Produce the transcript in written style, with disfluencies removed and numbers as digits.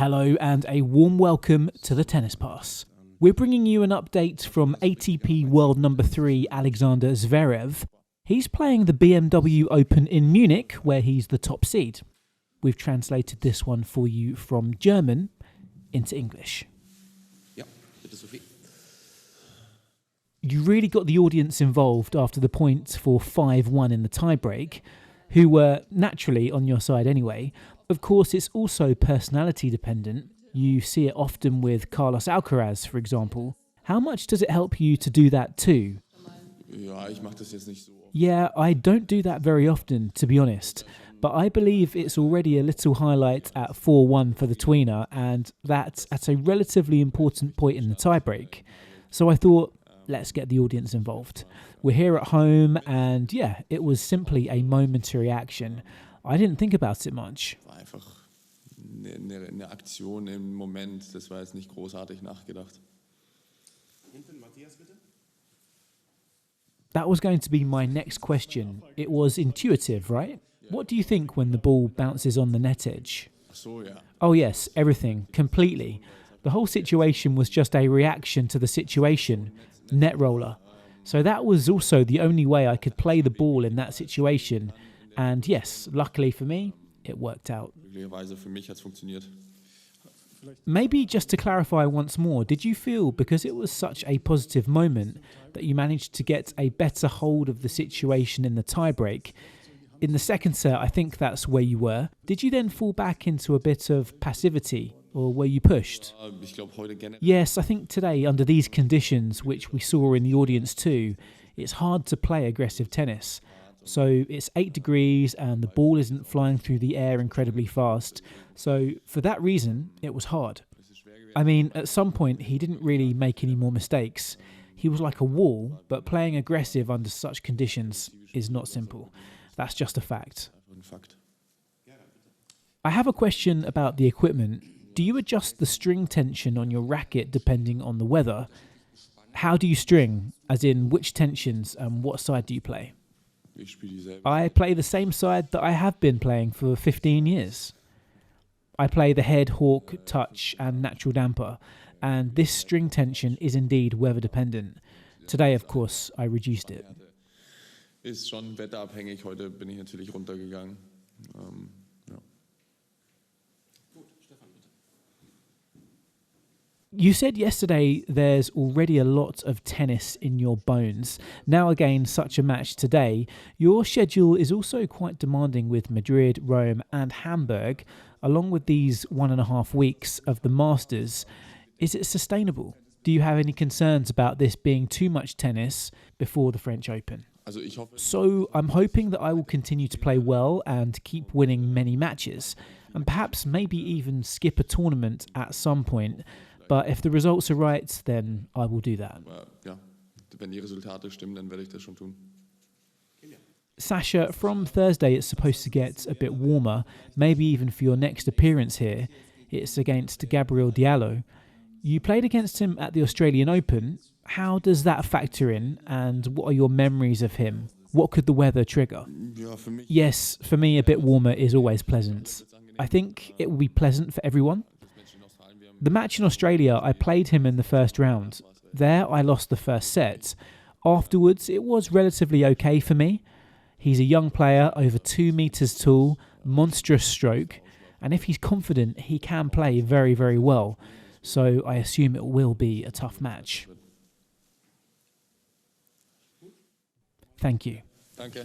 Hello and a warm welcome to the Tennis Pass. We're bringing you an update from ATP World number 3 Alexander Zverev. He's playing the BMW Open in Munich, where he's the top seed. We've translated this one for you from German into English. Ja, bitte Sophie. You really got the audience involved after the point for 5-1 in the tiebreak, who were naturally on your side anyway. Of course, it's also personality dependent. You see it often with Carlos Alcaraz, for example. How much does it help you to do that too? Ja, ich mach das jetzt nicht so. Yeah, I don't do that very often, to be honest. But I believe it's already a little highlight at 4-1 for the tweener, and that's at a relatively important point in the tiebreak. So I thought, let's get the audience involved. We're here at home, and yeah, it was simply a momentary action. I didn't think about it much. War einfach eine Aktion im Moment. Das war jetzt nicht großartig nachgedacht. Hinten Matthias, bitte. That was going to be my next question. It was intuitive, right? What do you think when the ball bounces on the net edge? Ach so, ja. Oh yes, everything, completely. The whole situation was just a reaction to the situation, net roller. So that was also the only way I could play the ball in that situation. And yes, luckily for me, it worked out. Glücklicherweise für mich hat's funktioniert. Maybe just to clarify once more, did you feel, because it was such a positive moment, that you managed to get a better hold of the situation in the tiebreak? In the second set, I think that's where you were. Did you then fall back into a bit of passivity, or were you pushed? Ich glaube heute generell. Yes, I think today, under these conditions, which we saw in the audience too, it's hard to play aggressive tennis. So it's 8 degrees and the ball isn't flying through the air incredibly fast. So for that reason, it was hard. I mean, at some point, he didn't really make any more mistakes. He was like a wall, but playing aggressive under such conditions is not simple. That's just a fact. I have a question about the equipment. Do you adjust the string tension on your racket depending on the weather? How do you string? As in, which tensions and what side do you play? I play the same side that I have been playing for 15 years. I play the head, hawk, touch and natural damper, and this string tension is indeed weather dependent. Today, of course, I reduced it. Ist schon wetterabhängig. Heute bin ich natürlich runtergegangen. Ja. You said yesterday there's already a lot of tennis in your bones. Now again, such a match today. Your schedule is also quite demanding with Madrid, Rome and Hamburg, along with these 1.5 weeks of the Masters. Is it sustainable? Do you have any concerns about this being too much tennis before the French Open? So I'm hoping that I will continue to play well and keep winning many matches, and perhaps maybe even skip a tournament at some point. But if the results are right, then I will do that. Ja, wenn die Resultate stimmen, dann werde ich das schon tun. Sasha, from Thursday it's supposed to get a bit warmer, maybe even for your next appearance here. It's against Gabriel Diallo. You played against him at the Australian Open. How does that factor in, and what are your memories of him? What could the weather trigger? Ja, für mich. Yes, for me a bit warmer is always pleasant. I think it will be pleasant for everyone. The match in Australia, I played him in the first round. There I lost the first set. Afterwards, it was relatively okay for me. He's a young player, over 2 meters tall, monstrous stroke, and if he's confident, he can play very, very well. So I assume it will be a tough match. Thank you. Danke.